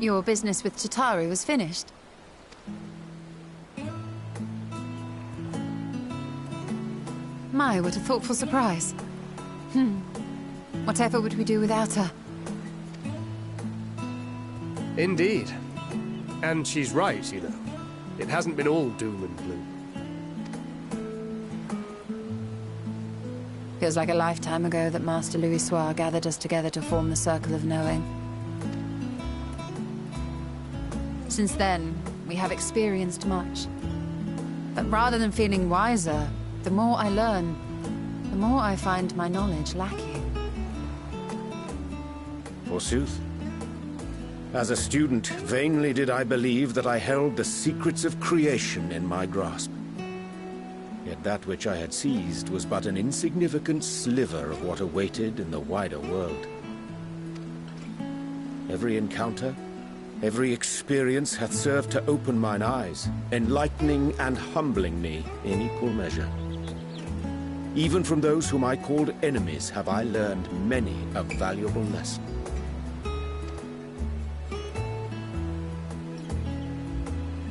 Your business with Tataru was finished. My, what a thoughtful surprise. Whatever would we do without her? Indeed. And she's right, you know. It hasn't been all doom and gloom. Feels like a lifetime ago that Master Louisoix gathered us together to form the Circle of Knowing. Since then, we have experienced much. But rather than feeling wiser, the more I learn, the more I find my knowledge lacking. Forsooth. As a student, vainly did I believe that I held the secrets of creation in my grasp. Yet that which I had seized was but an insignificant sliver of what awaited in the wider world. Every encounter, every experience hath served to open mine eyes, enlightening and humbling me in equal measure. Even from those whom I called enemies have I learned many a valuable lesson.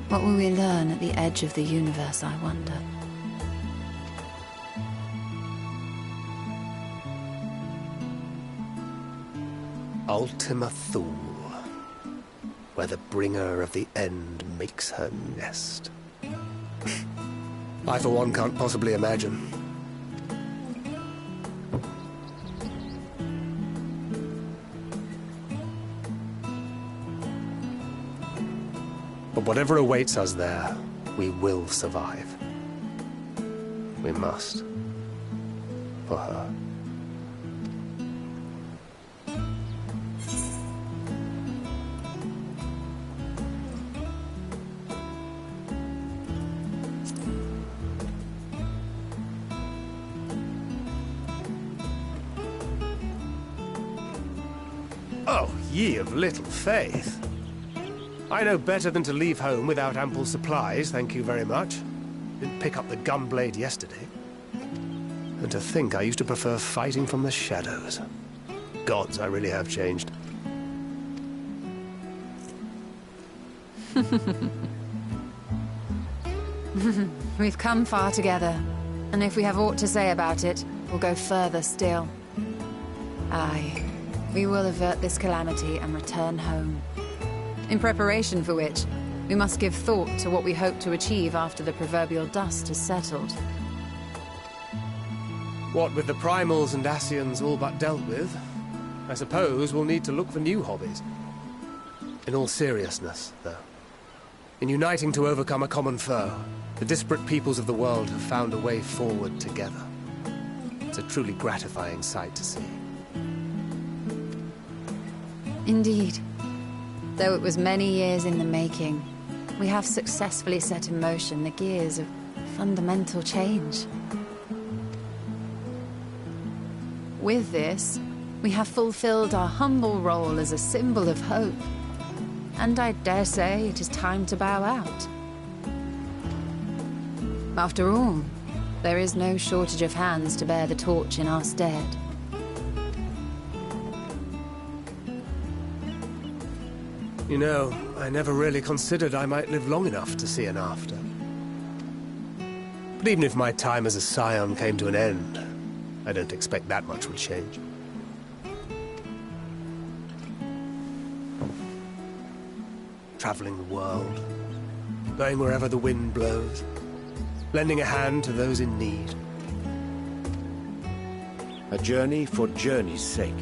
What will we learn at the edge of the universe, I wonder? Ultima Thule, where the bringer of the end makes her nest. I, for one, can't possibly imagine. But whatever awaits us there, we will survive. We must. For her. Oh, ye of little faith. I know better than to leave home without ample supplies, thank you very much. Didn't pick up the gunblade yesterday. And to think I used to prefer fighting from the shadows. Gods, I really have changed. We've come far together, and if we have aught to say about it, we'll go further still. Aye, we will avert this calamity and return home. In preparation for which, we must give thought to what we hope to achieve after the proverbial dust has settled. What with the primals and Ascians all but dealt with, I suppose we'll need to look for new hobbies. In all seriousness, though, in uniting to overcome a common foe, the disparate peoples of the world have found a way forward together. It's a truly gratifying sight to see. Indeed. Though it was many years in the making, we have successfully set in motion the gears of fundamental change. With this, we have fulfilled our humble role as a symbol of hope. And I dare say it is time to bow out. After all, there is no shortage of hands to bear the torch in our stead. You know, I never really considered I might live long enough to see an after. But even if my time as a scion came to an end, I don't expect that much would change. Traveling the world, going wherever the wind blows, lending a hand to those in need. A journey for journey's sake.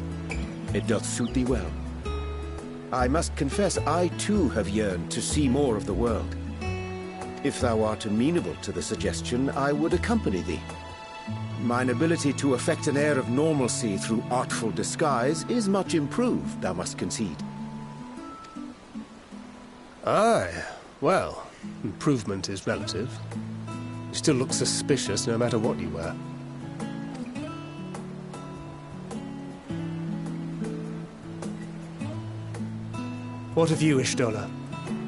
It doth suit thee well. I must confess, I too have yearned to see more of the world. If thou art amenable to the suggestion, I would accompany thee. Mine ability to effect an air of normalcy through artful disguise is much improved, thou must concede. Aye, well, improvement is relative. You still look suspicious no matter what you wear. What of you, Ishtola?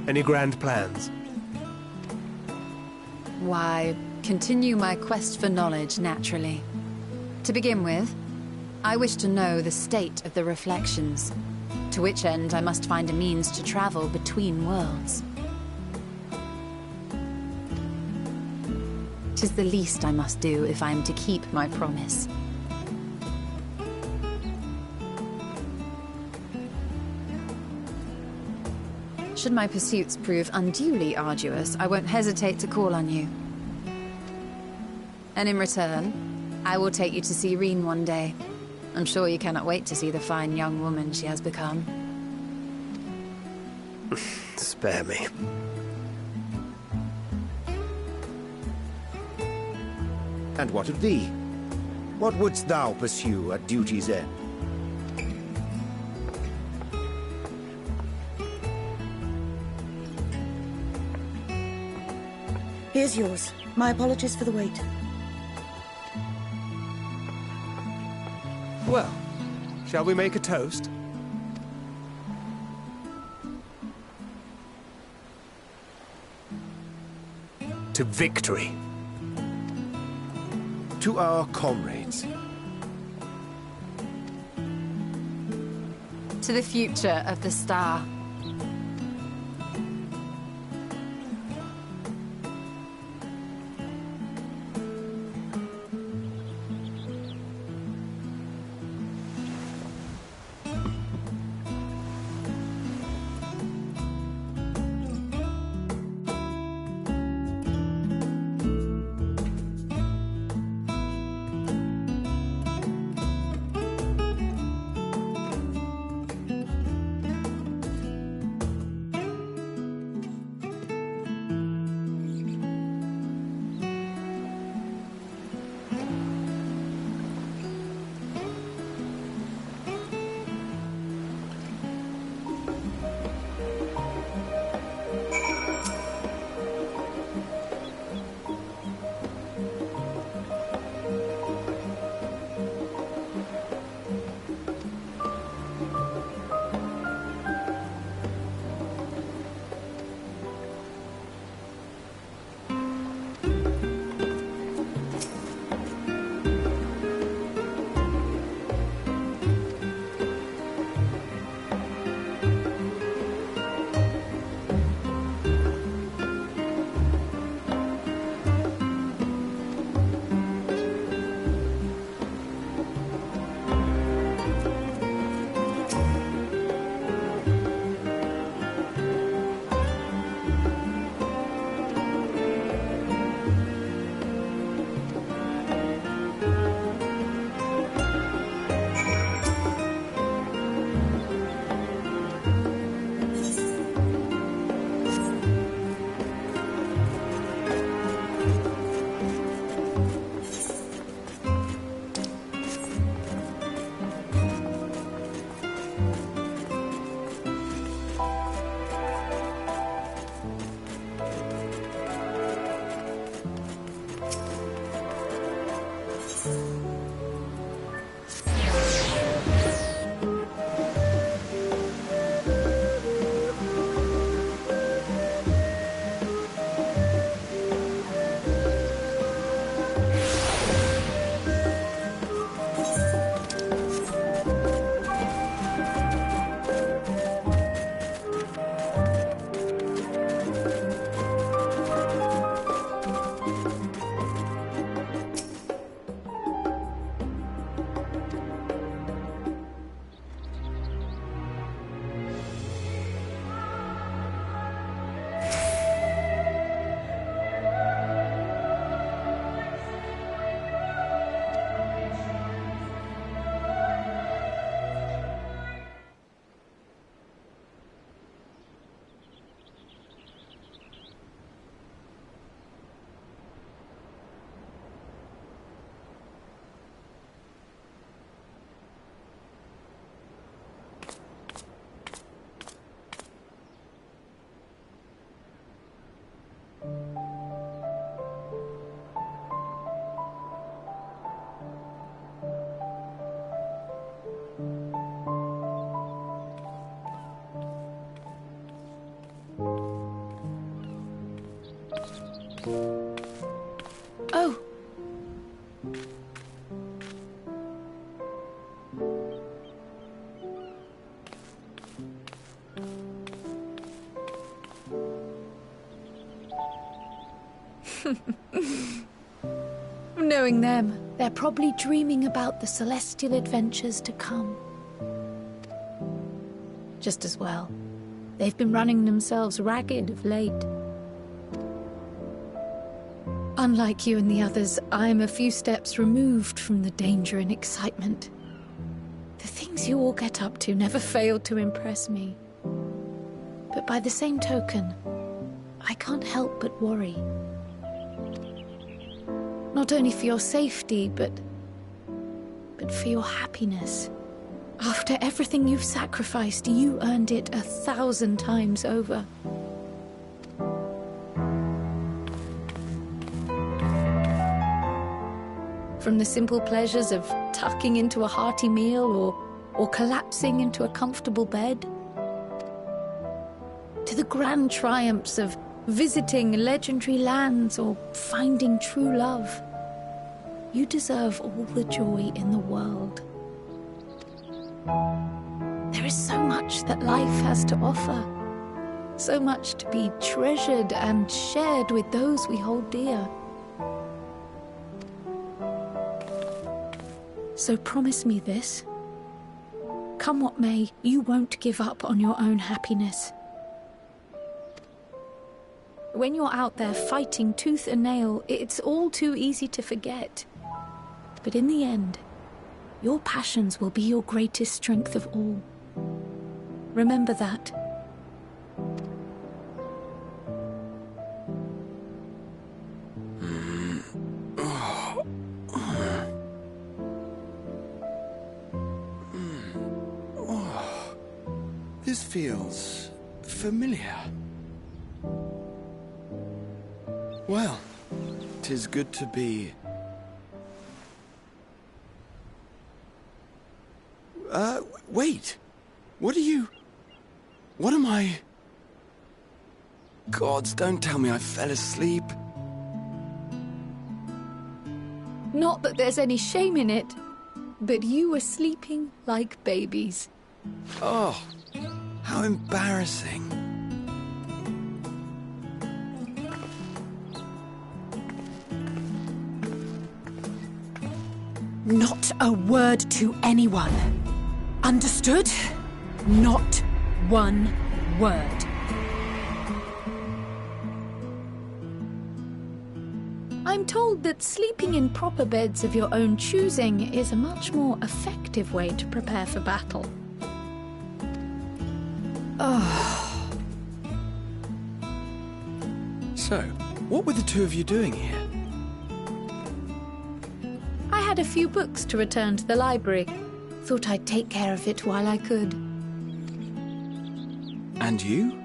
Any grand plans? Why, continue my quest for knowledge, naturally. To begin with, I wish to know the state of the reflections. To which end I must find a means to travel between worlds. 'Tis the least I must do if I am to keep my promise. Should my pursuits prove unduly arduous, I won't hesitate to call on you. And in return, I will take you to see Reen one day. I'm sure you cannot wait to see the fine young woman she has become. Spare me. And what of thee? What wouldst thou pursue at duty's end? Here's yours. My apologies for the wait. Well, shall we make a toast? To victory. To our comrades. To the future of the star. Oh. Knowing them, they're probably dreaming about the celestial adventures to come. Just as well. They've been running themselves ragged of late. Unlike you and the others, I'm a few steps removed from the danger and excitement. The things you all get up to never fail to impress me. But by the same token, I can't help but worry. Not only for your safety, but for your happiness. After everything you've sacrificed, you earned it 1,000 times over. From the simple pleasures of tucking into a hearty meal or collapsing into a comfortable bed, to the grand triumphs of visiting legendary lands or finding true love, you deserve all the joy in the world. There is so much that life has to offer, so much to be treasured and shared with those we hold dear. So promise me this. Come what may, you won't give up on your own happiness. When you're out there fighting tooth and nail, it's all too easy to forget. But in the end, your passions will be your greatest strength of all. Remember that. This feels familiar. Well, 'tis good to be... wait! What am I... Gods, don't tell me I fell asleep. Not that there's any shame in it, but you were sleeping like babies. Oh, how embarrassing. Not a word to anyone. Understood? Not one word. I'm told that sleeping in proper beds of your own choosing is a much more effective way to prepare for battle. So, what were the two of you doing here? I had a few books to return to the library. Thought I'd take care of it while I could. And you?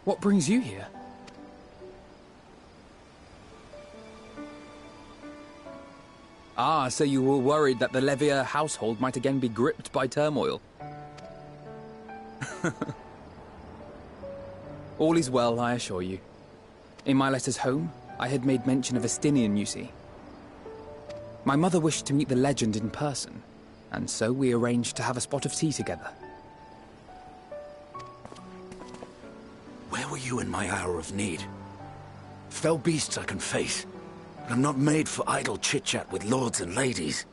What brings you here? Ah, so you were worried that the Levier household might again be gripped by turmoil. All is well, I assure you. In my letters home, I had made mention of Estinian, you see. My mother wished to meet the legend in person, and so we arranged to have a spot of tea together. Where were you in my hour of need? Fell beasts I can face, but I'm not made for idle chit-chat with lords and ladies.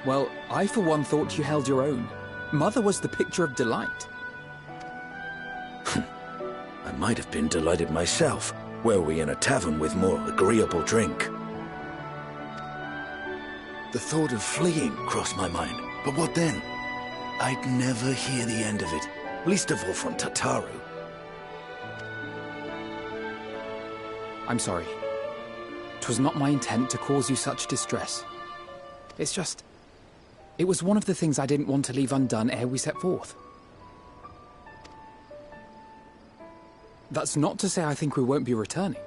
Well, I for one thought you held your own. Mother was the picture of delight. I might have been delighted myself, were we in a tavern with more agreeable drink. The thought of fleeing crossed my mind, but what then? I'd never hear the end of it, least of all from Tataru. I'm sorry. 'Twas not my intent to cause you such distress. It's just... it was one of the things I didn't want to leave undone ere we set forth. That's not to say I think we won't be returning.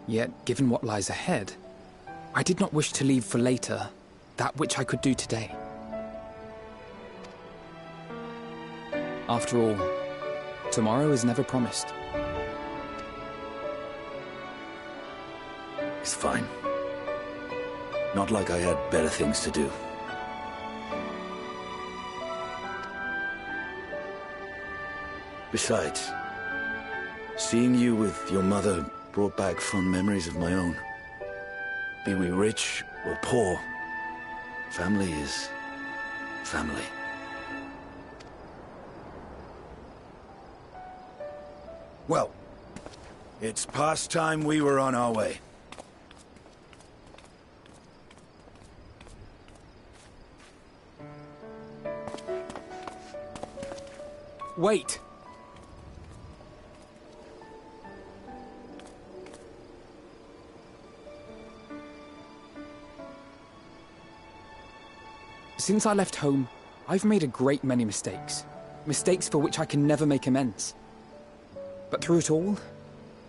Yet, given what lies ahead, I did not wish to leave for later that which I could do today. After all, tomorrow is never promised. It's fine. Not like I had better things to do. Besides, seeing you with your mother brought back fond memories of my own. Be we rich or poor, family is family. Well, it's past time we were on our way. Wait! Since I left home, I've made a great many mistakes. Mistakes for which I can never make amends. But through it all,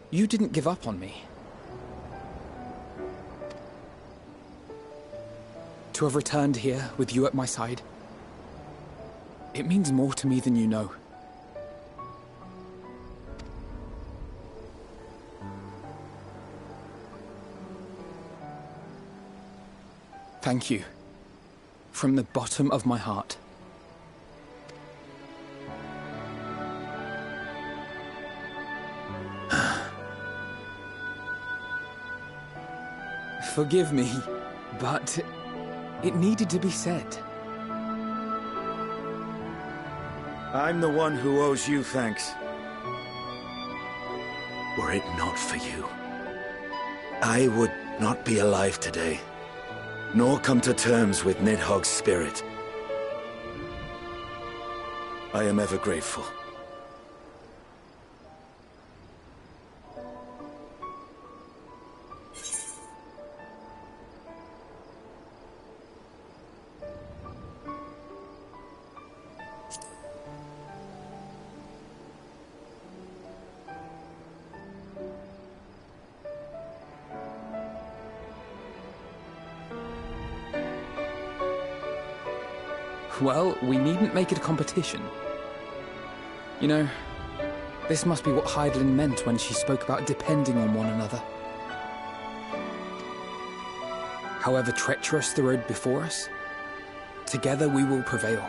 you didn't give up on me. To have returned here with you at my side, it means more to me than you know. Thank you. From the bottom of my heart. Forgive me, but it needed to be said. I'm the one who owes you thanks. Were it not for you, I would not be alive today, nor come to terms with Nidhogg's spirit. I am ever grateful. Well, we needn't make it a competition. You know, this must be what Hydaelyn meant when she spoke about depending on one another. However treacherous the road before us, together we will prevail.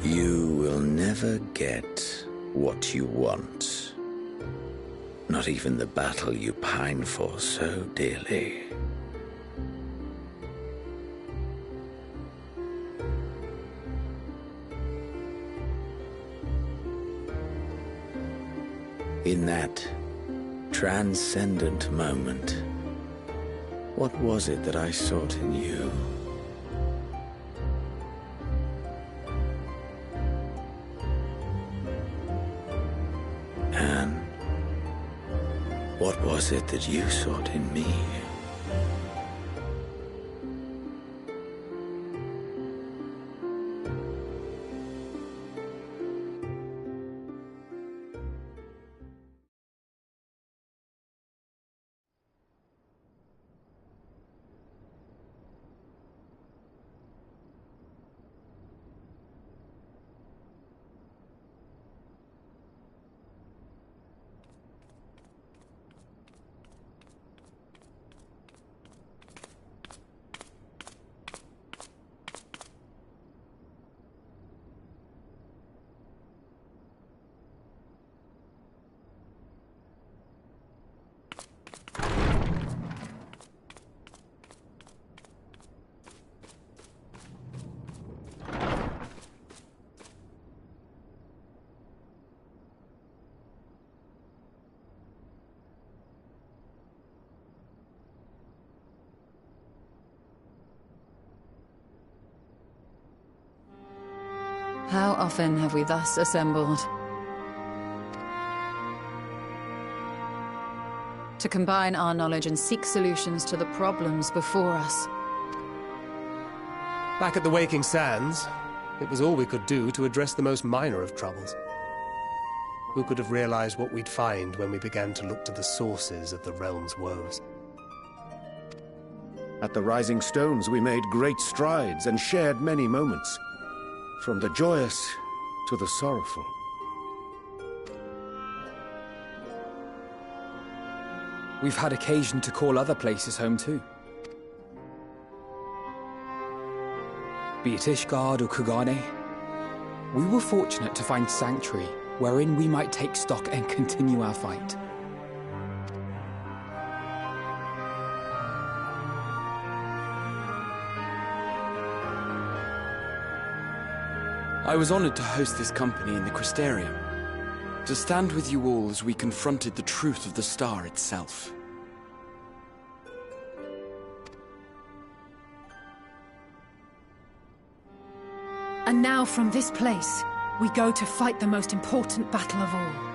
You will never get what you want. Not even the battle you pine for so dearly. In that transcendent moment, what was it that I sought in you? And what was it that you sought in me? How often have we thus assembled? To combine our knowledge and seek solutions to the problems before us. Back at the Waking Sands, it was all we could do to address the most minor of troubles. Who could have realized what we'd find when we began to look to the sources of the realm's woes? At the Rising Stones, we made great strides and shared many moments. From the joyous to the sorrowful. We've had occasion to call other places home too. Be it Ishgard or Kugane, we were fortunate to find sanctuary wherein we might take stock and continue our fight. I was honored to host this company in the Crystarium, to stand with you all as we confronted the truth of the star itself. And now from this place, we go to fight the most important battle of all.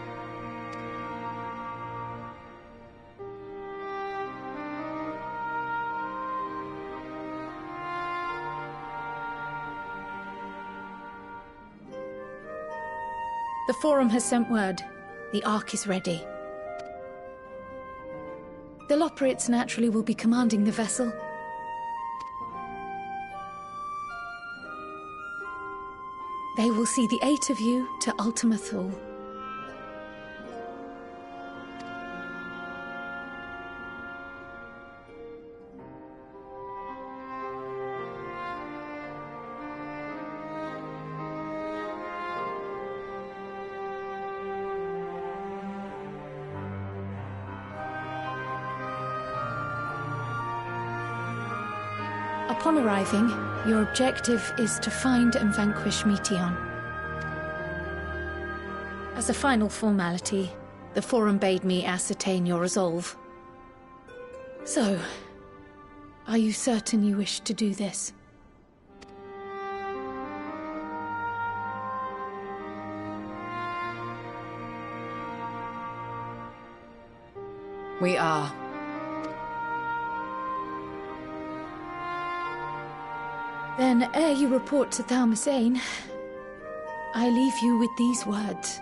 The Forum has sent word. The Ark is ready. The Loporrits naturally will be commanding the vessel. They will see the 8 of you to Ultima Thule. Upon arriving, your objective is to find and vanquish Meteion. As a final formality, the Forum bade me ascertain your resolve. So, are you certain you wish to do this? We are. Then, ere you report to Thalmasane, I leave you with these words.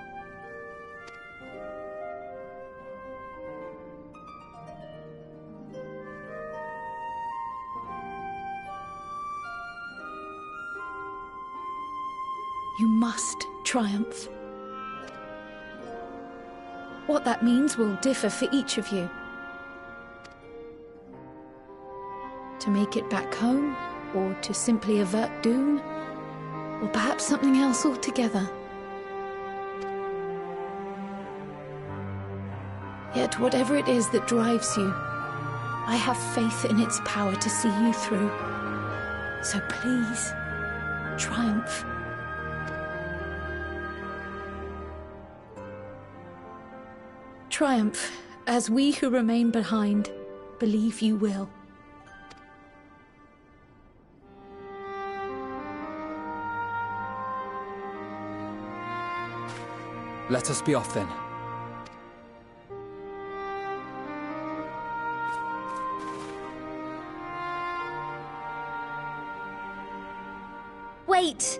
You must triumph. What that means will differ for each of you. To make it back home, or to simply avert doom, Or perhaps something else altogether. Yet whatever it is that drives you, I have faith in its power to see you through. So please, triumph. Triumph, as we who remain behind believe you will. Let us be off then. Wait!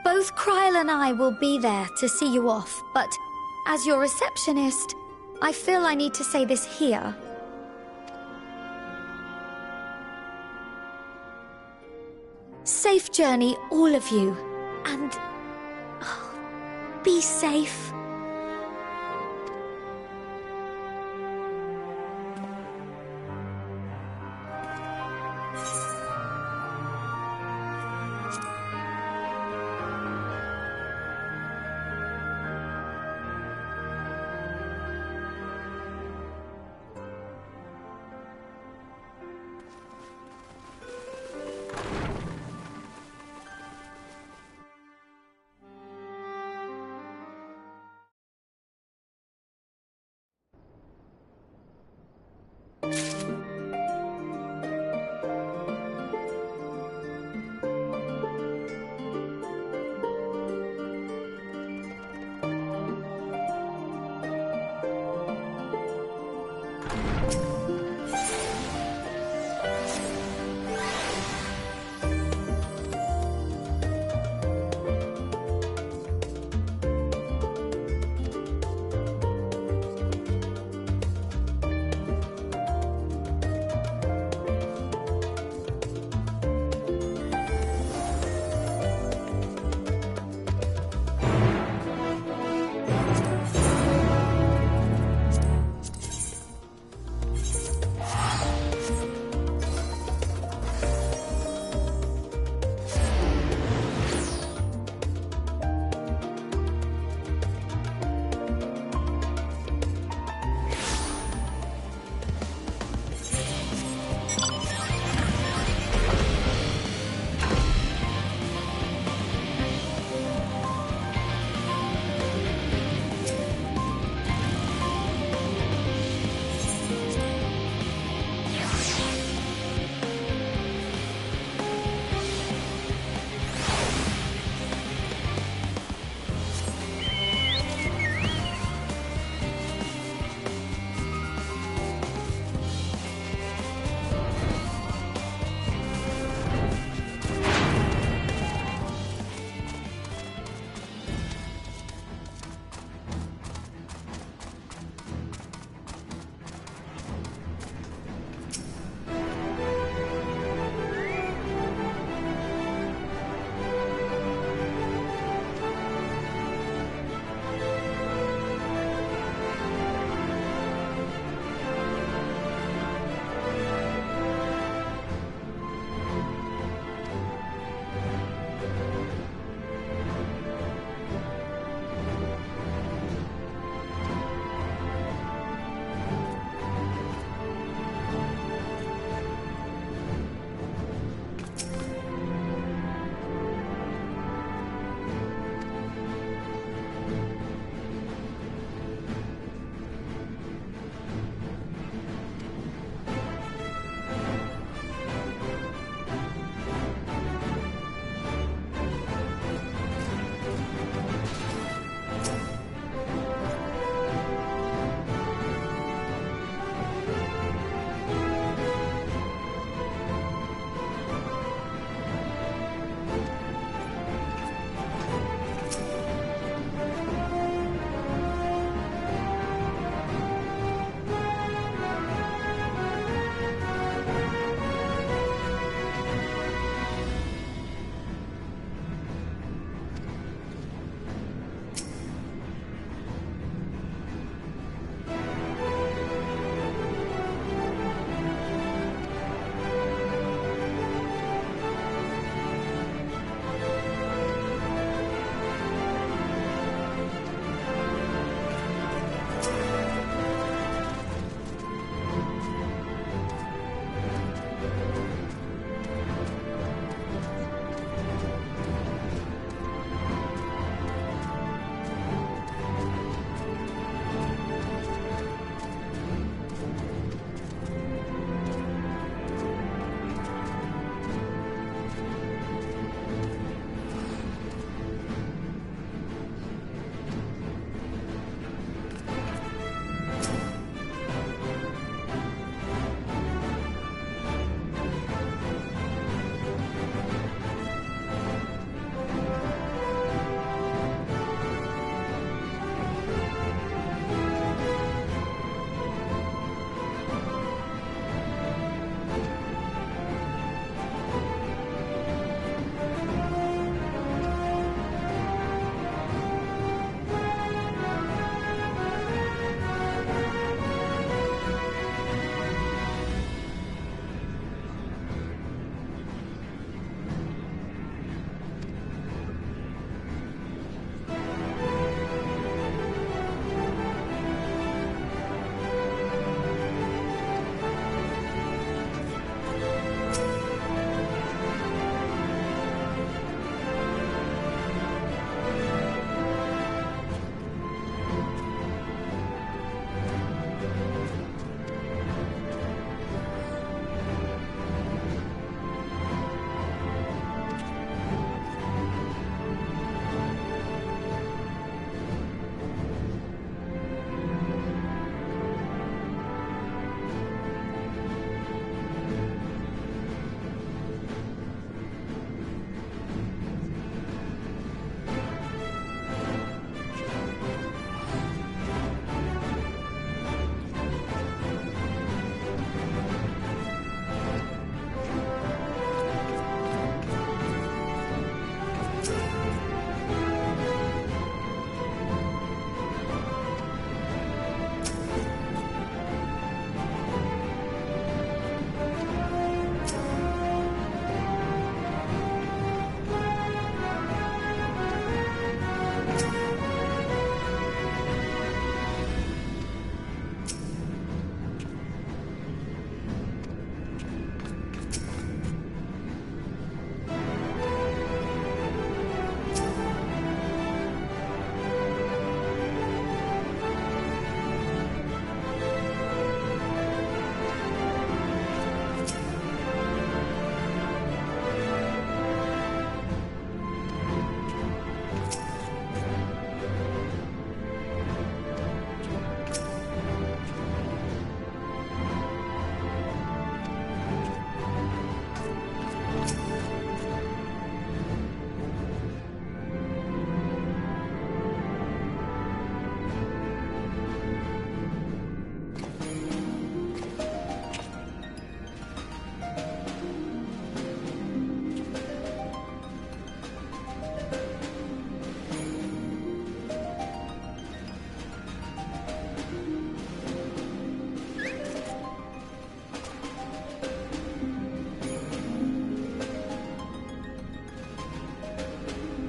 Both Kryl and I will be there to see you off, but as your receptionist, I feel I need to say this here. Safe journey, all of you, and be safe.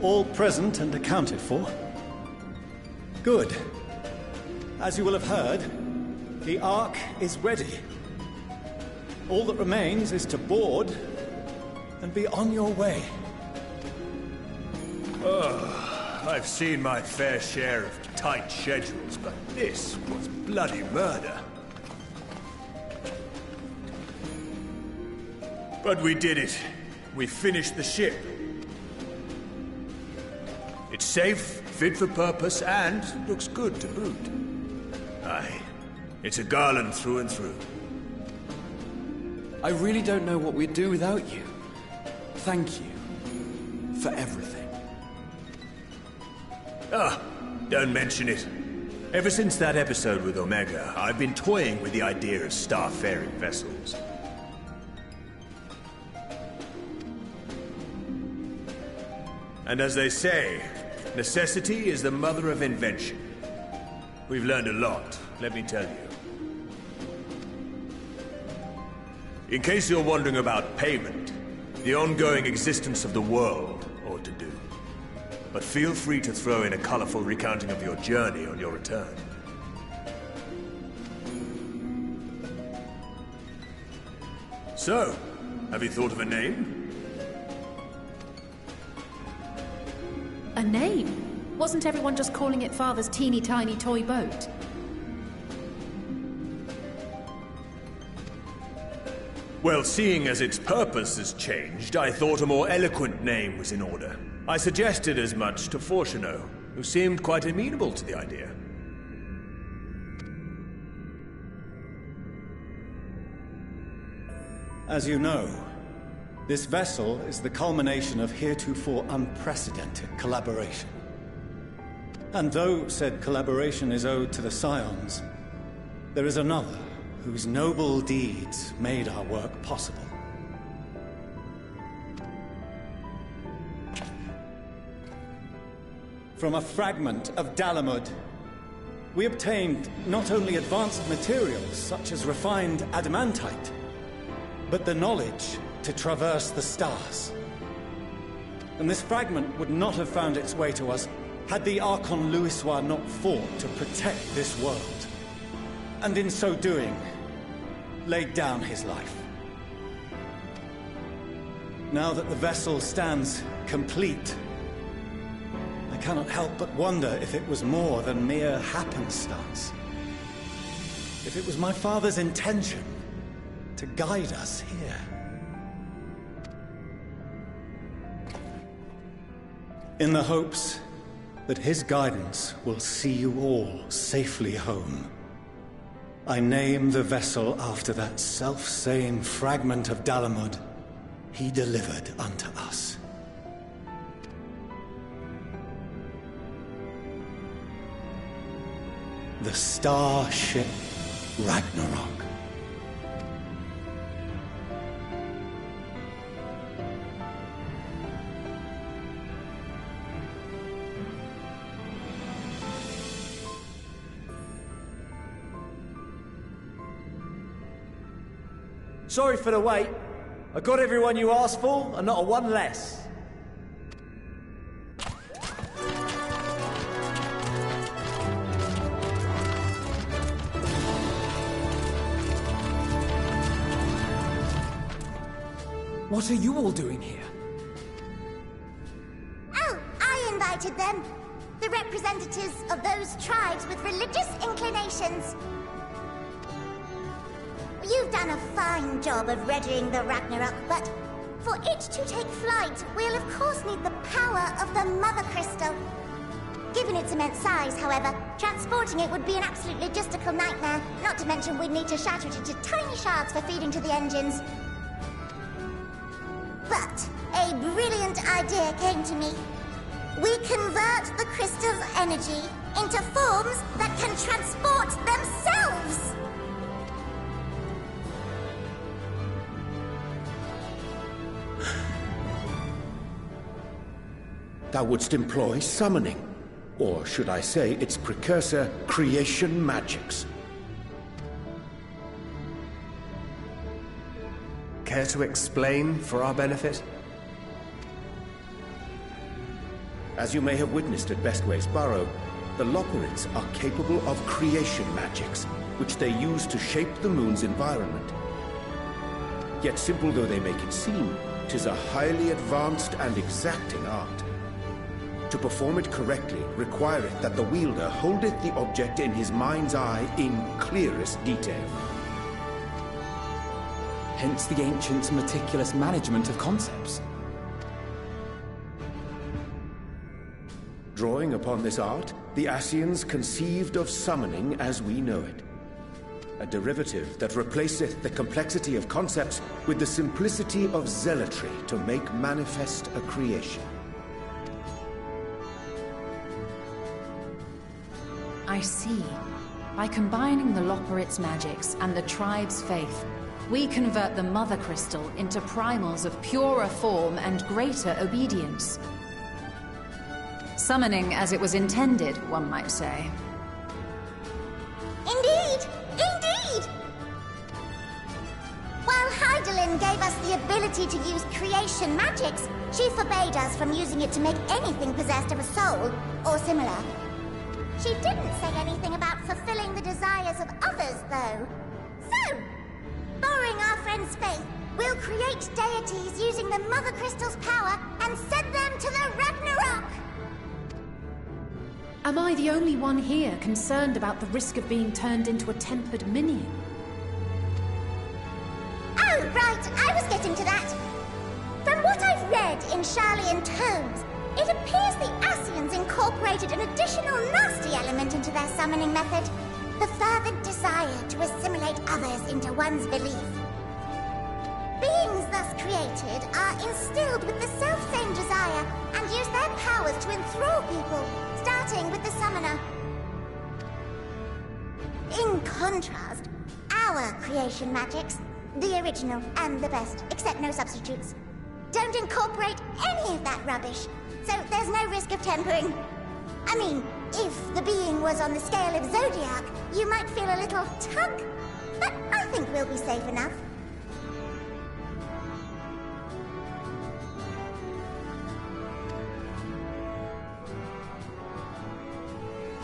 All present and accounted for? Good. As you will have heard, the Ark is ready. All that remains is to board and be on your way. I've seen my fair share of tight schedules, but this was bloody murder. But we did it. We finished the ship. It's safe, fit for purpose, and looks good to boot. Aye, it's a garland through and through. I really don't know what we'd do without you. Thank you for everything. Don't mention it. Ever since that episode with Omega, I've been toying with the idea of star-faring vessels. And as they say, necessity is the mother of invention. We've learned a lot, let me tell you. In case you're wondering about payment, the ongoing existence of the world ought to do. But feel free to throw in a colorful recounting of your journey on your return. So, have you thought of a name? A name? Wasn't everyone just calling it Father's teeny tiny toy boat? Well, seeing as its purpose has changed, I thought a more eloquent name was in order. I suggested as much to Fortuno, who seemed quite amenable to the idea. As you know, this vessel is the culmination of heretofore unprecedented collaboration. And though said collaboration is owed to the Scions, there is another whose noble deeds made our work possible. From a fragment of Dalamud, we obtained not only advanced materials such as refined adamantite, but the knowledge to traverse the stars. And this fragment would not have found its way to us had the Archon Louisoix not fought to protect this world. And in so doing, laid down his life. Now that the vessel stands complete, I cannot help but wonder if it was more than mere happenstance. If it was my father's intention to guide us here. In the hopes that his guidance will see you all safely home, I name the vessel after that self-same fragment of Dalamud he delivered unto us. The Starship Ragnarok. Sorry for the wait. I got everyone you asked for, and not a one less. What are you all doing here? Oh, I invited them. The representatives of those tribes with religious inclinations. You've done a fine job of readying the Ragnarok, but for it to take flight, we'll of course need the power of the Mother Crystal. Given its immense size, however, transporting it would be an absolute logistical nightmare, not to mention we'd need to shatter it into tiny shards for feeding to the engines. But a brilliant idea came to me. We convert the crystal's energy into forms that can transport themselves! Thou wouldst employ summoning, or should I say its precursor, creation magics. Care to explain for our benefit? As you may have witnessed at Bestway's Burrow, the Loporrits are capable of creation magics, which they use to shape the moon's environment. Yet simple though they make it seem, 'tis a highly advanced and exacting art. To perform it correctly requireth that the wielder holdeth the object in his mind's eye in clearest detail. Hence the ancients' meticulous management of concepts. Drawing upon this art, the Ascians conceived of summoning as we know it. A derivative that replaceth the complexity of concepts with the simplicity of zealotry to make manifest a creation. I see. By combining the Loporrit's magics and the tribe's faith, we convert the Mother Crystal into primals of purer form and greater obedience. Summoning as it was intended, one might say. Indeed! Indeed! While Hydaelyn gave us the ability to use creation magics, she forbade us from using it to make anything possessed of a soul, or similar. She didn't say anything about fulfilling the desires of others, though. So, borrowing our friend's faith, we'll create deities using the Mother Crystal's power and send them to the Ragnarok! Am I the only one here concerned about the risk of being turned into a tempered minion? Oh, right, I was getting to that. From what I've read in Sharlayan tomes, it appears the Ascians incorporated an additional nasty element into their summoning method. The fervent desire to assimilate others into one's belief. Beings thus created are instilled with the self-same desire and use their powers to enthrall people, starting with the summoner. In contrast, our creation magics, the original and the best, except no substitutes, don't incorporate any of that rubbish, so there's no risk of tempering. I mean, if the being was on the scale of Zodiac, you might feel a little tug, but I think we'll be safe enough.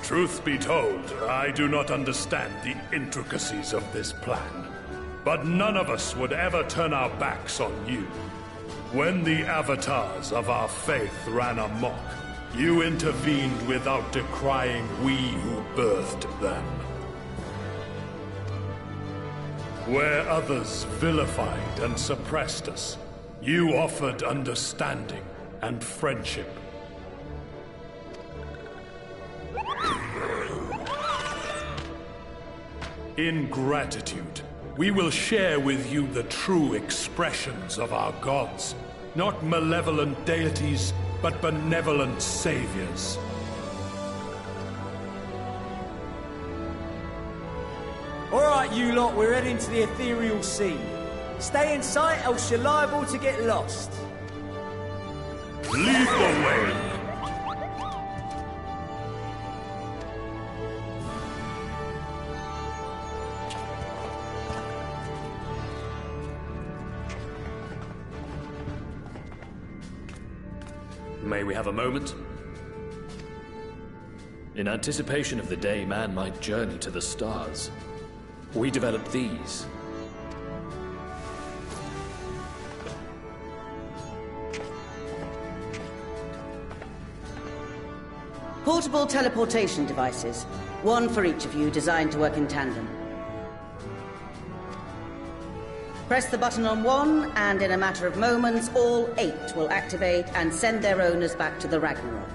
Truth be told, I do not understand the intricacies of this plan. But none of us would ever turn our backs on you. When the avatars of our faith ran amok, you intervened without decrying we who birthed them. Where others vilified and suppressed us, you offered understanding and friendship. In gratitude, we will share with you the true expressions of our gods. Not malevolent deities, but benevolent saviors. Alright, you lot, we're heading to the ethereal sea. Stay in sight, else you're liable to get lost. Lead the way! May we have a moment? In anticipation of the day man might journey to the stars, we developed these. Portable teleportation devices. One for each of you, designed to work in tandem. Press the button on one, and in a matter of moments, all 8 will activate and send their owners back to the Ragnarok.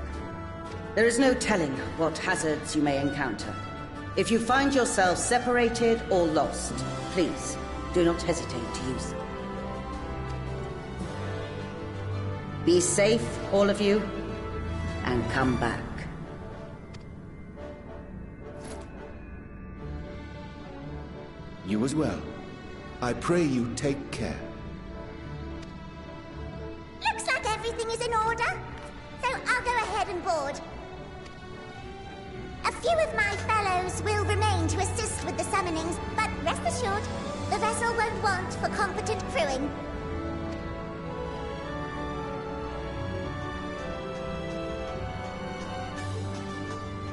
There is no telling what hazards you may encounter. If you find yourself separated or lost, please do not hesitate to use them. Be safe, all of you, and come back. You as well. I pray you take care. Looks like everything is in order, so I'll go ahead and board. A few of my fellows will remain to assist with the summonings, but rest assured, the vessel won't want for competent crewing.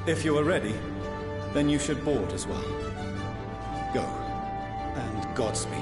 If you are ready, then you should board as well. Go, and Godspeed.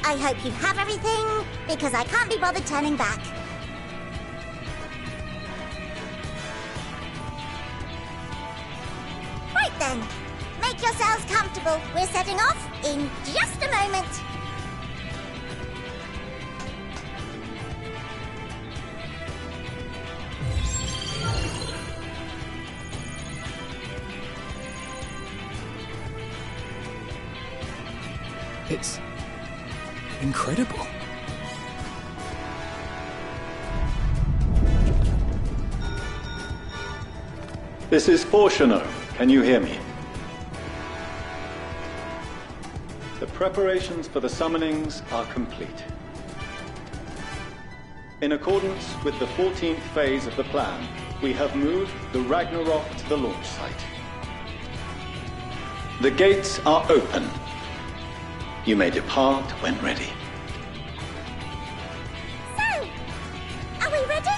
I hope you have everything, because I can't be bothered turning back. Right then, make yourselves comfortable. We're setting off in just a moment. It's incredible. This is Fortuno. Can you hear me? The preparations for the summonings are complete. In accordance with the 14th phase of the plan, we have moved the Ragnarok to the launch site. The gates are open. You may depart when ready. So, are we ready?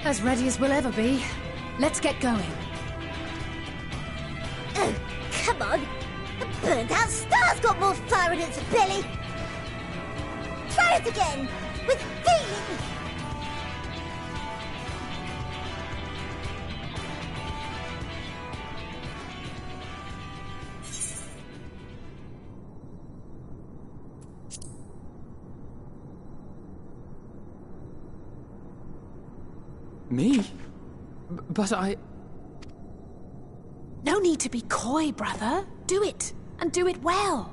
As ready as we'll ever be. Let's get going. Oh, come on. The burned out star's got more fire in its belly. Try it again, with feeling. Me? But I... No need to be coy, brother. Do it, and do it well.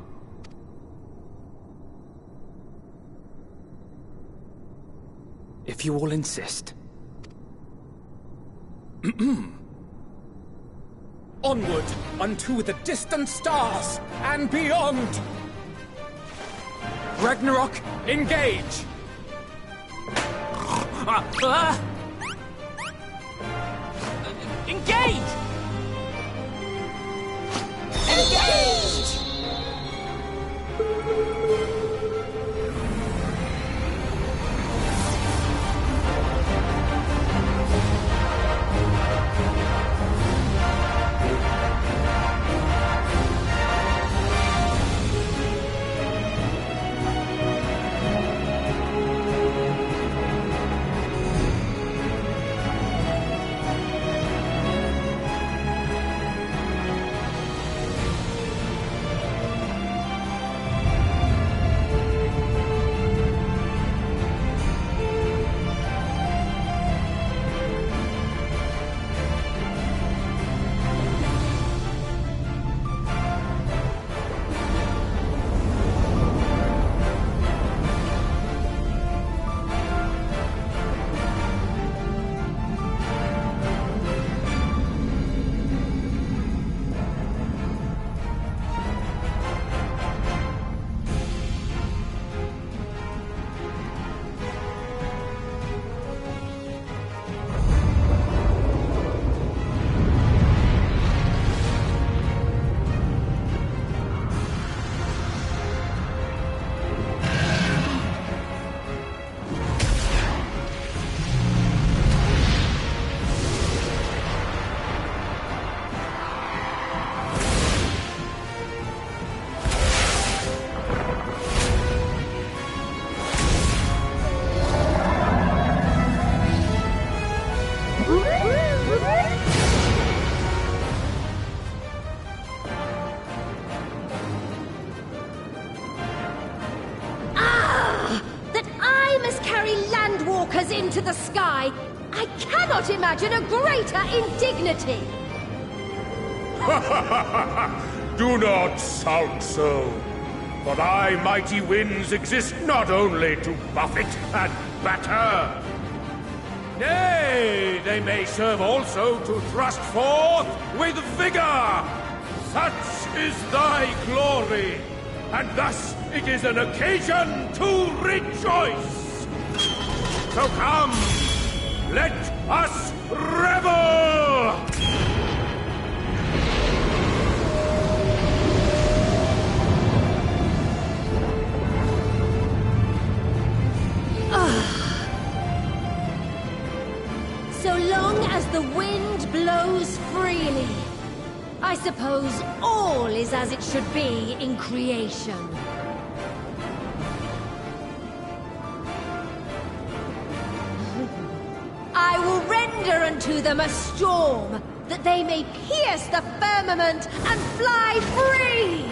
If you all insist. Onward, unto the distant stars, and beyond! Ragnarok, engage! Engage! Engage! to the sky, I cannot imagine a greater indignity! Do not sound so. For thy mighty winds exist not only to buffet and batter. Nay, they may serve also to thrust forth with vigor. Such is thy glory, and thus it is an occasion to rejoice. So come, let us revel! So long as the wind blows freely, I suppose all is as it should be in creation. I will render unto them a storm, that they may pierce the firmament and fly free!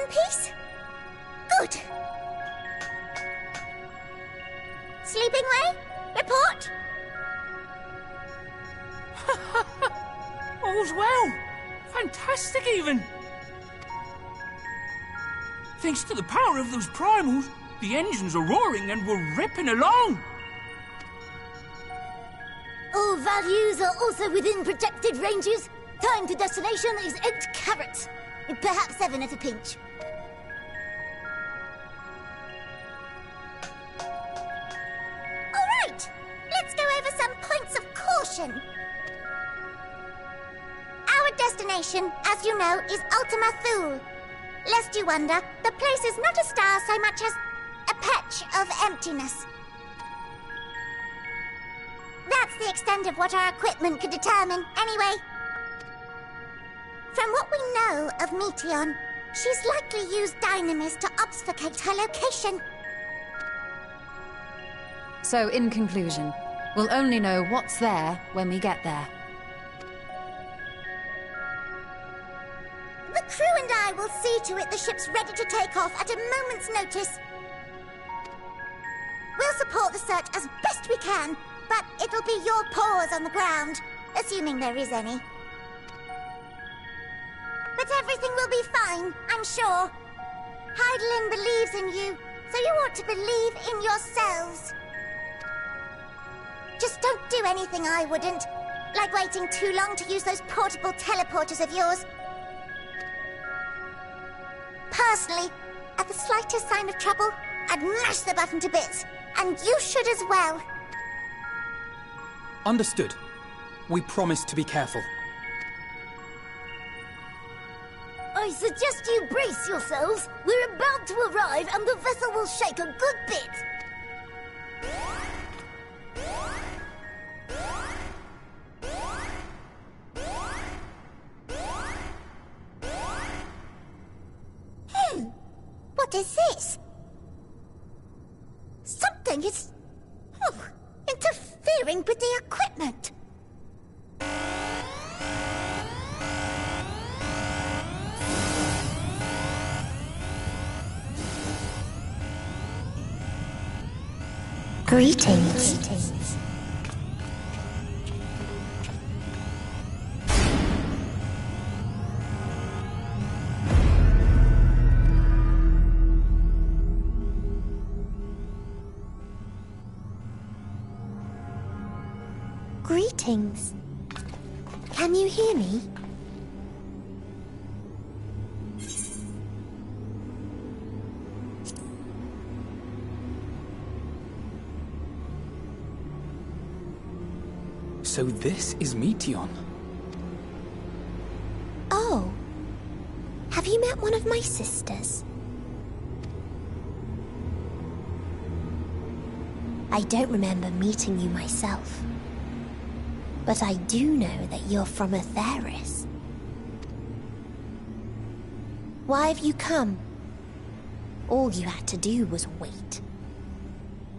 Peace? Good. Sleeping way? Report? All's well. Fantastic, even. Thanks to the power of those primals, the engines are roaring and we're ripping along. All values are also within projected ranges. Time to destination is 8 carats. Perhaps 7 at a pinch. All right, let's go over some points of caution. Our destination, as you know, is Ultima Thule. Lest you wonder, the place is not a star so much as a patch of emptiness. That's the extent of what our equipment could determine, anyway. From what we know of Meteon, she's likely used dynamis to obfuscate her location. So, in conclusion, we'll only know what's there when we get there. The crew and I will see to it the ship's ready to take off at a moment's notice. We'll support the search as best we can, but it'll be your paws on the ground, assuming there is any. But everything will be fine, I'm sure. Hydaelyn believes in you, so you ought to believe in yourselves. Just don't do anything I wouldn't, like waiting too long to use those portable teleporters of yours. Personally, at the slightest sign of trouble, I'd mash the button to bits, and you should as well. Understood. We promise to be careful. I suggest you brace yourselves. We're about to arrive and the vessel will shake a good bit. What is this? Something is... interfering with the equipment. Greetings. Greetings. Can you hear me? So this is Meteion. Oh. Have you met one of my sisters? I don't remember meeting you myself. But I do know that you're from Atheris. Why have you come? All you had to do was wait.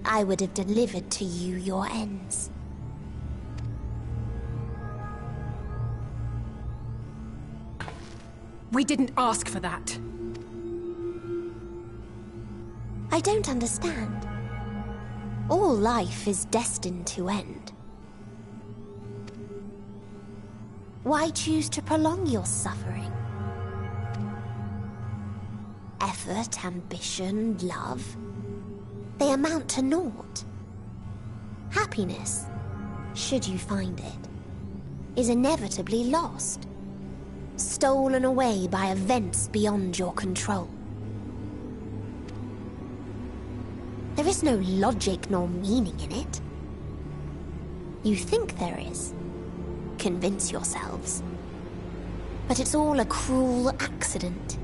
I would have delivered to you your ends. We didn't ask for that. I don't understand. All life is destined to end. Why choose to prolong your suffering? Effort, ambition, love, they amount to naught. Happiness, should you find it, is inevitably lost. Stolen away by events beyond your control. There is no logic nor meaning in it. You think there is. Convince yourselves. But it's all a cruel accident.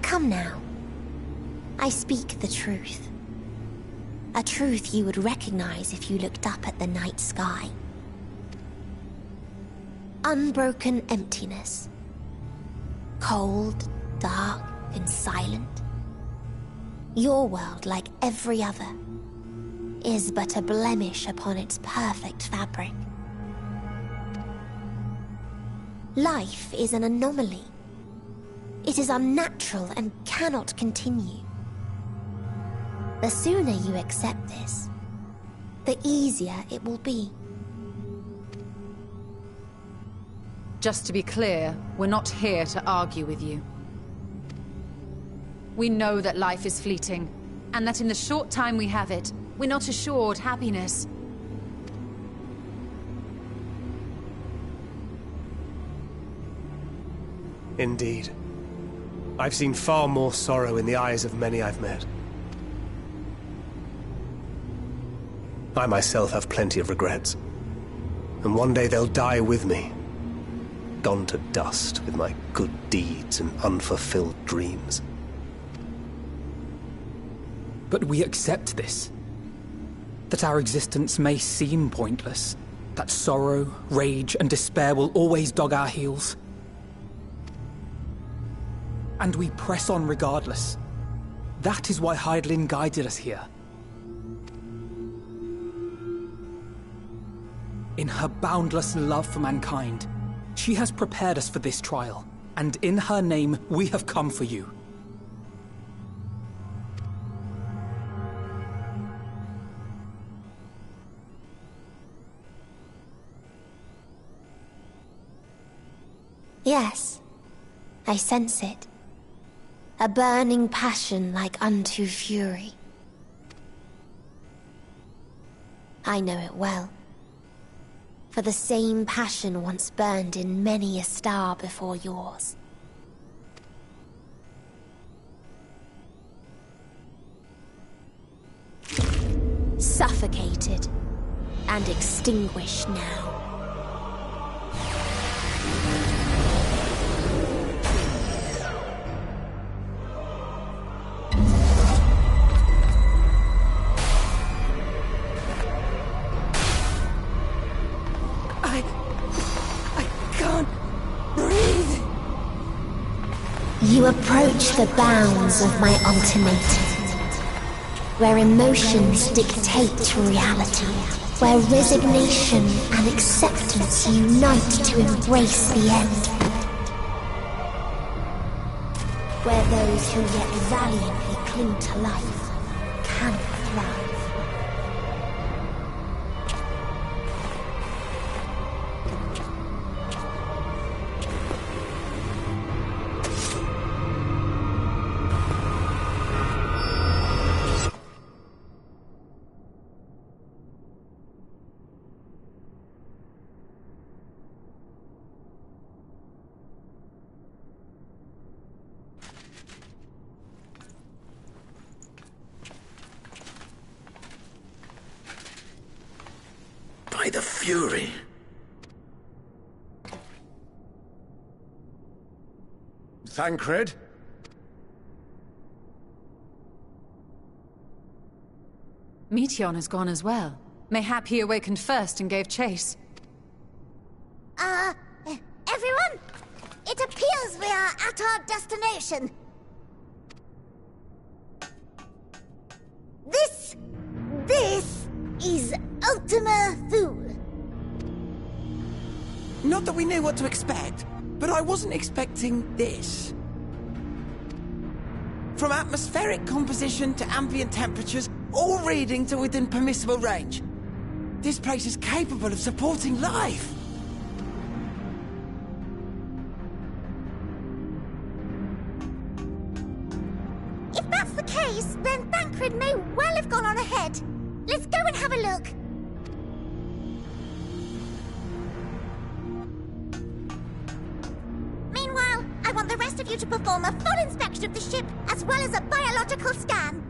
Come now. I speak the truth. A truth you would recognize if you looked up at the night sky. Unbroken emptiness. Cold, dark, and silent. Your world, like every other, is but a blemish upon its perfect fabric. Life is an anomaly. It is unnatural and cannot continue. The sooner you accept this, the easier it will be. Just to be clear, we're not here to argue with you. We know that life is fleeting, and that in the short time we have it, we're not assured happiness. Indeed. I've seen far more sorrow in the eyes of many I've met. I myself have plenty of regrets. And one day they'll die with me. Gone to dust with my good deeds and unfulfilled dreams. But we accept this. That our existence may seem pointless. That sorrow, rage, and despair will always dog our heels. And we press on regardless. That is why Hydaelyn guided us here. In her boundless love for mankind, she has prepared us for this trial, and in her name, we have come for you. Yes, I sense it. A burning passion like unto fury. I know it well. For the same passion once burned in many a star before yours. Suffocated and extinguished now. You approach the bounds of my ultimatum, where emotions dictate reality. where resignation and acceptance unite to embrace the end. Where those who yet valiantly cling to life can thrive. By the Fury. Thancred? Meteon has gone as well. Mayhap he awakened first and gave chase. Everyone? It appears we are at our destination. This is Ultima Thule. Not that we knew what to expect, but I wasn't expecting this. From atmospheric composition to ambient temperatures, all reading to within permissible range. This place is capable of supporting life. If that's the case, then Thancred may well have gone on ahead. Let's go and have a look. Meanwhile, I want the rest of you to perform a full inspection of the ship, as well as a biological scan.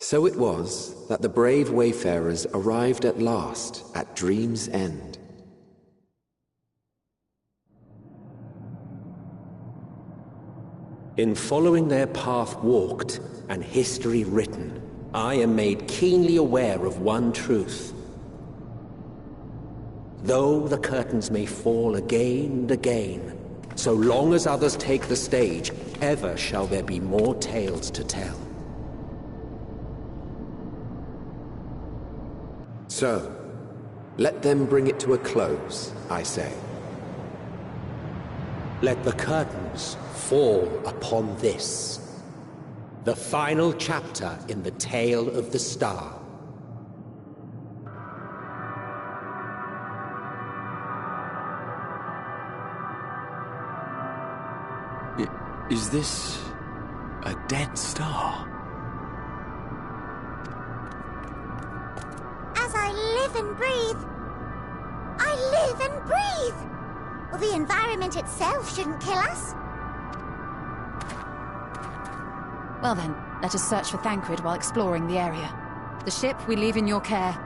So it was that the brave wayfarers arrived at last at Dream's End. In following their path walked and history written, I am made keenly aware of one truth. Though the curtains may fall again and again, so long as others take the stage, ever shall there be more tales to tell. So, let them bring it to a close, I say. Let the curtains fall upon this, the final chapter in the tale of the star. Is this a dead star? As I live and breathe, I live and breathe. Well, the environment itself shouldn't kill us. Well then, let us search for Thancred while exploring the area. The ship we leave in your care.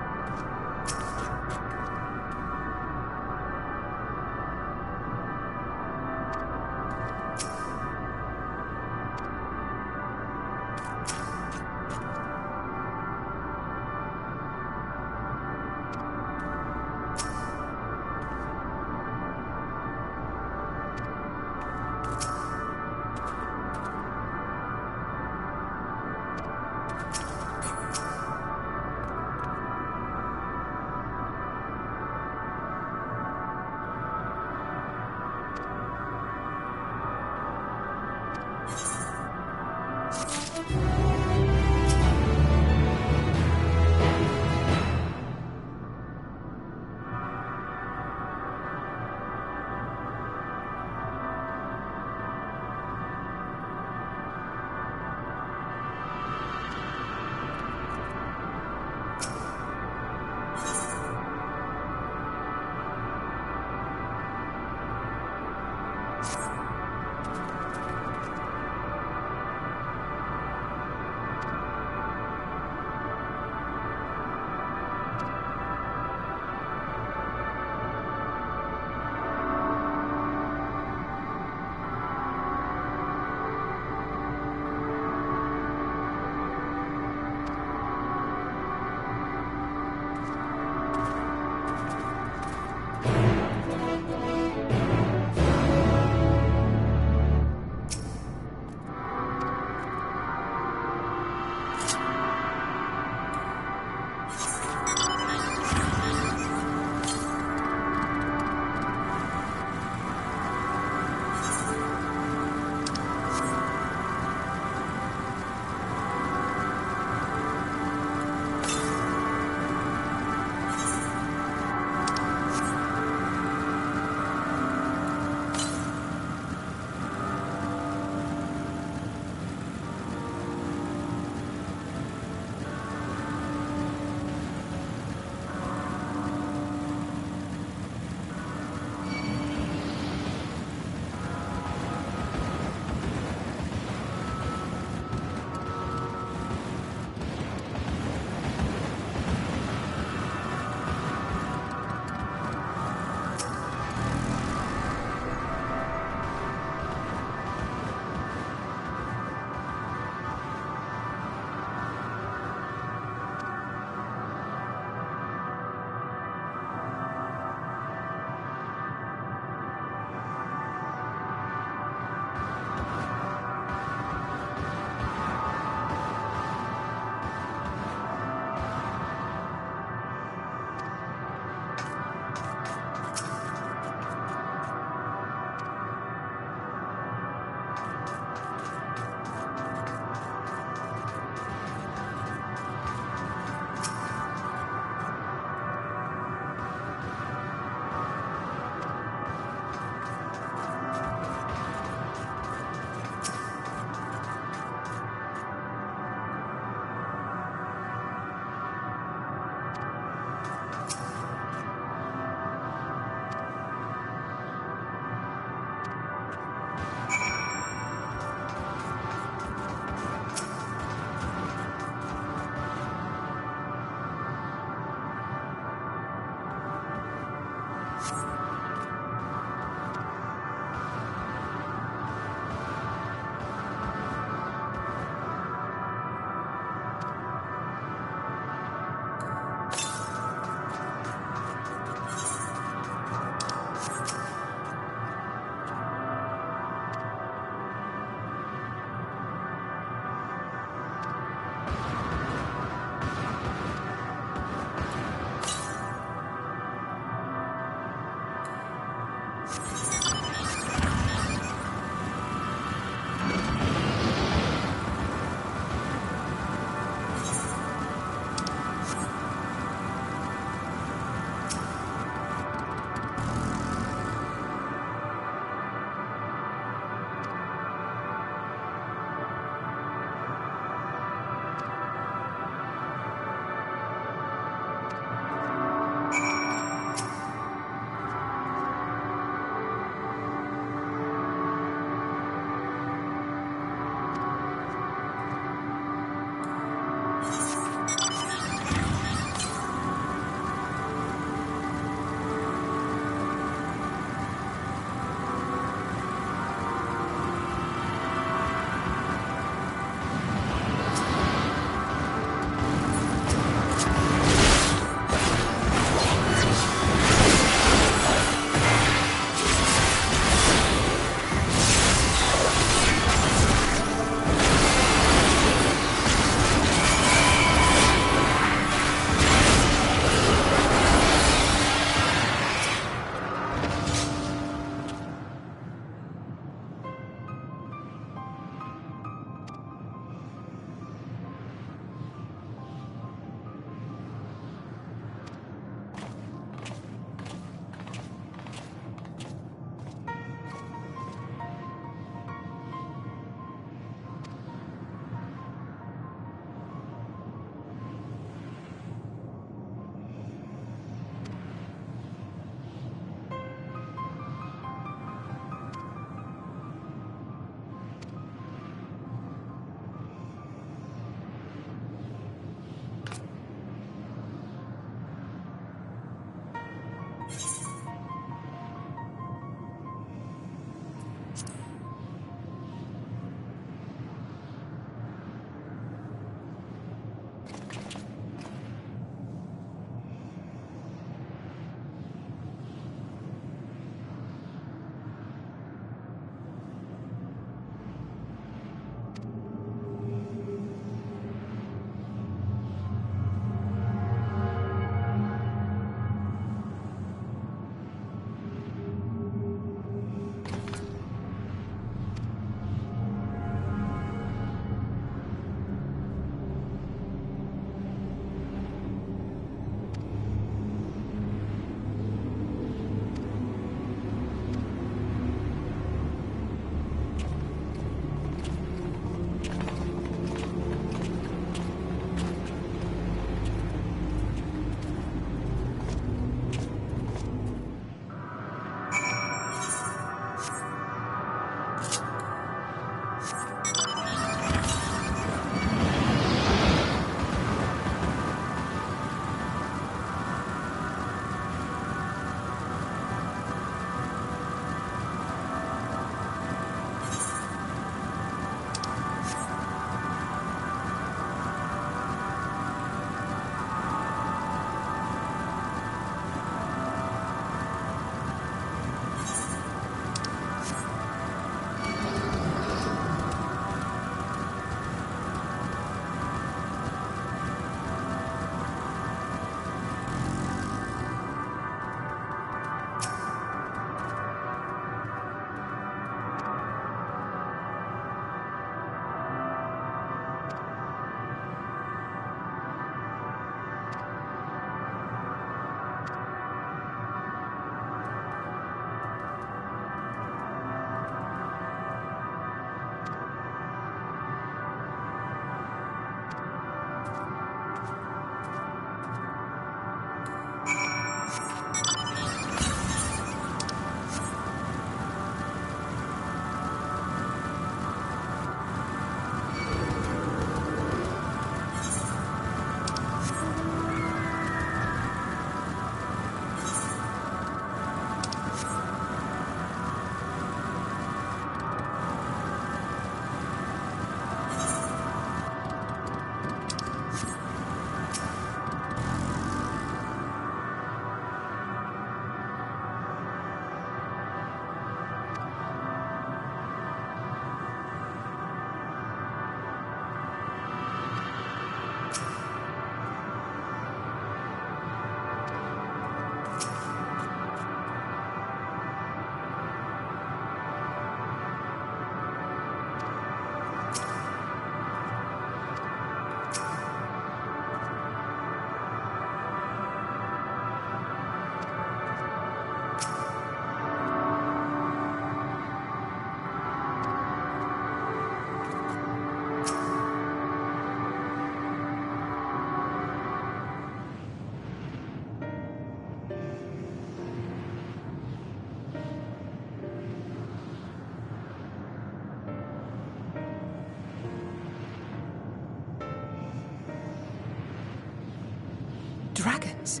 dragons.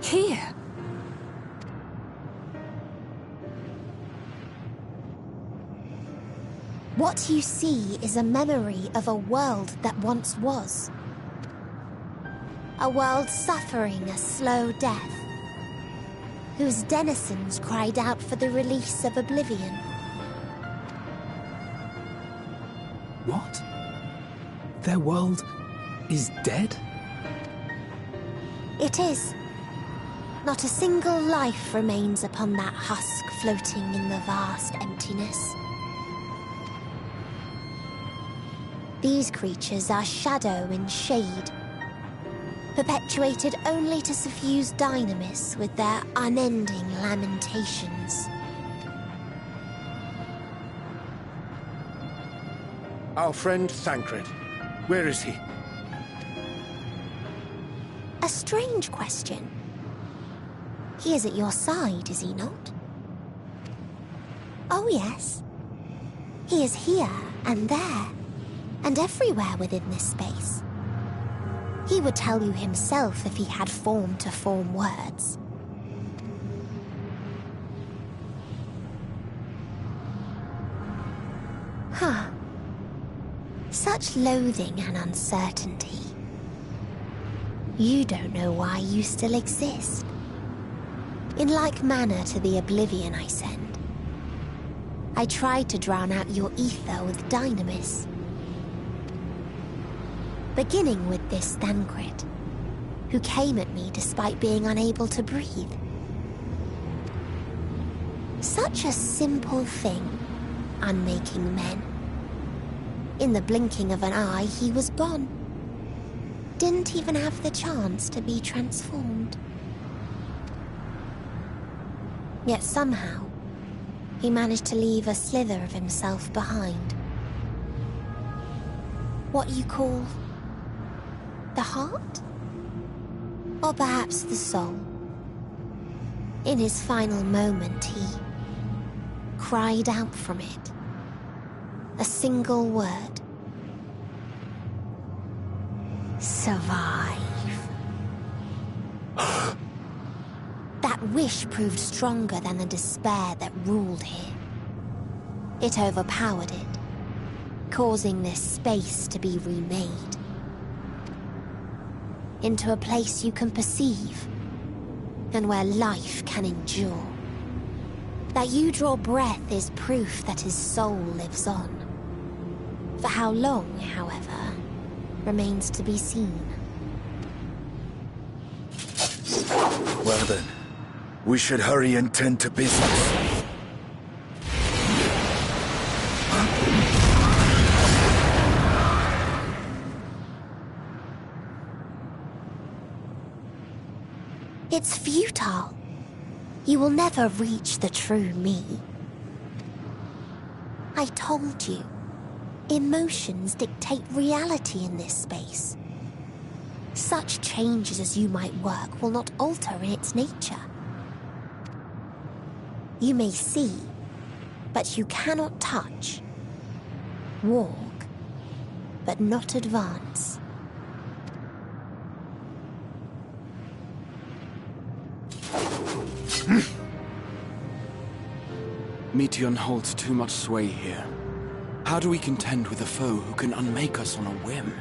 Here. What you see is a memory of a world that once was. A world suffering a slow death, whose denizens cried out for the release of oblivion. What? Their world is dead? It is. Not a single life remains upon that husk floating in the vast emptiness. These creatures are shadow and shade, perpetuated only to suffuse dynamis with their unending lamentations. Our friend Thancred, where is he? A strange question. He is at your side, is he not? Oh yes. He is here and there, and everywhere within this space. He would tell you himself if he had form to form words. Huh. Such loathing and uncertainty. You don't know why you still exist. In like manner to the oblivion I send. I tried to drown out your ether with dynamis. Beginning with this Thancred, who came at me despite being unable to breathe. Such a simple thing, unmaking men. In the blinking of an eye, he was gone. Didn't even have the chance to be transformed. Yet somehow, he managed to leave a slither of himself behind. What you call the heart? Or perhaps the soul. In his final moment, he cried out from it. A single word. Survive. That wish proved stronger than the despair that ruled here. It overpowered it, causing this space to be remade. Into a place you can perceive, and where life can endure. That you draw breath is proof that his soul lives on. For how long, however, remains to be seen. Well then, we should hurry and tend to business. It's futile. You will never reach the true me. I told you, emotions dictate reality in this space. Such changes as you might work will not alter in its nature. You may see, but you cannot touch. Walk, but not advance. Meteion holds too much sway here. How do we contend with a foe who can unmake us on a whim?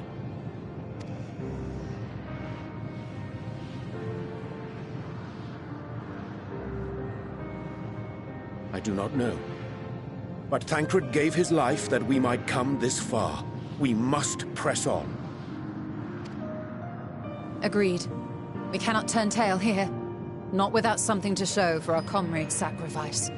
I do not know. But Thancred gave his life that we might come this far. We must press on. Agreed. We cannot turn tail here. Not without something to show for our comrade's sacrifice.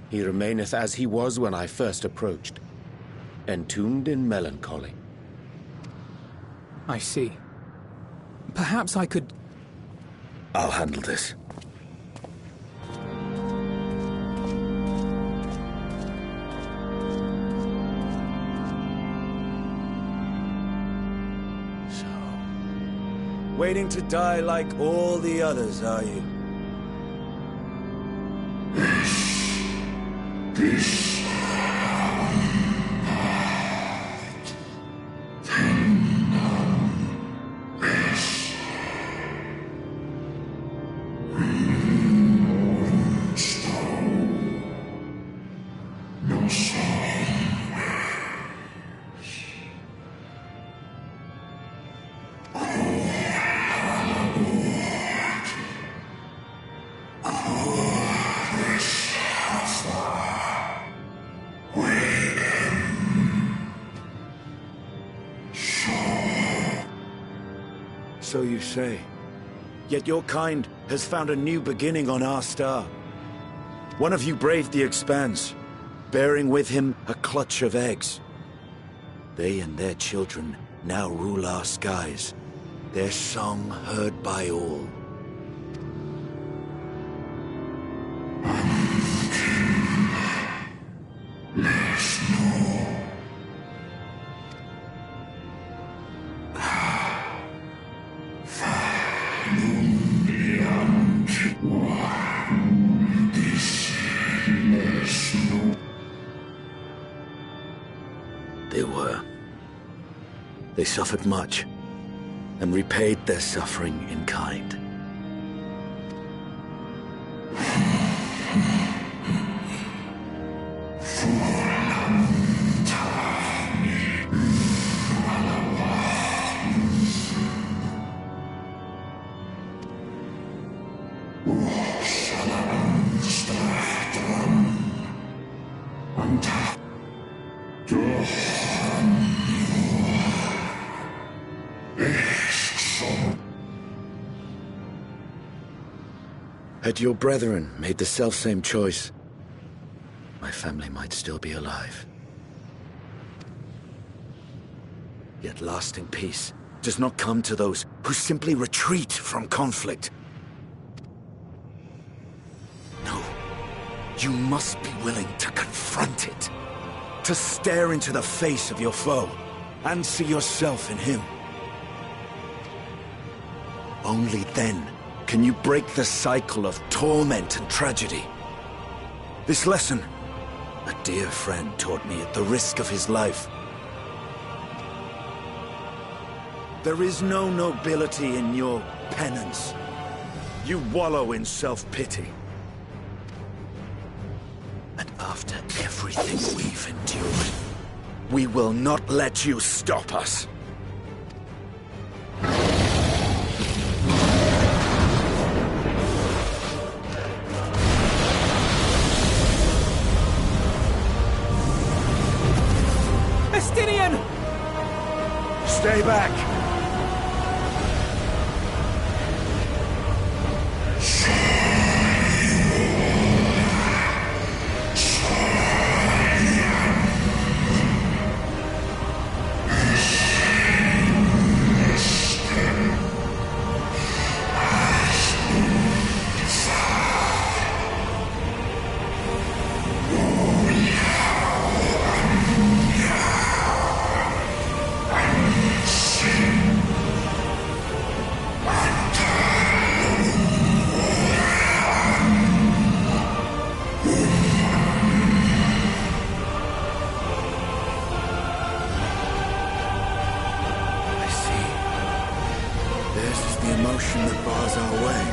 He remaineth as he was when I first approached, entombed in melancholy. I see. Perhaps I could... I'll handle this. Waiting to die like all the others, are you? So you say. Yet your kind has found a new beginning on our star. One of you braved the Expanse, bearing with him a clutch of eggs. They and their children now rule our skies, their song heard by all. They suffered much, and repaid their suffering in kind. Had your brethren made the selfsame choice, my family might still be alive. Yet lasting peace does not come to those who simply retreat from conflict. No, you must be willing to confront it, to stare into the face of your foe, and see yourself in him. Only then can you break the cycle of torment and tragedy. This lesson, a dear friend taught me at the risk of his life. There is no nobility in your penance. You wallow in self-pity. And after everything we've endured, we will not let you stop us. Stay back! That bars our way.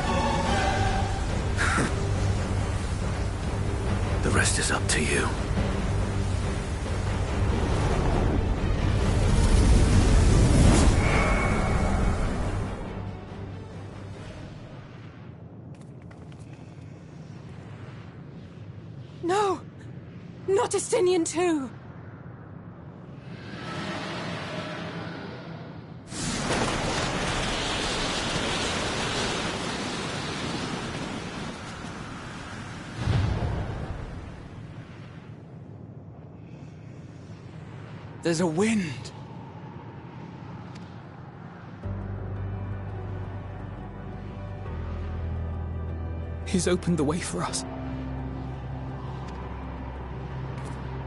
The rest is up to you. No! Not Estinian too! There's a wind. He's opened the way for us.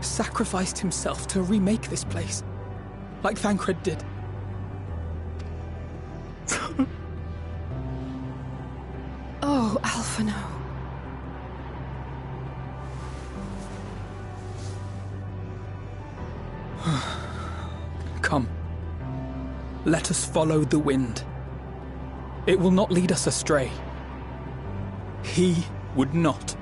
Sacrificed himself to remake this place, like Thancred did. Oh, Alphino. Come. Let us follow the wind. It will not lead us astray. He would not.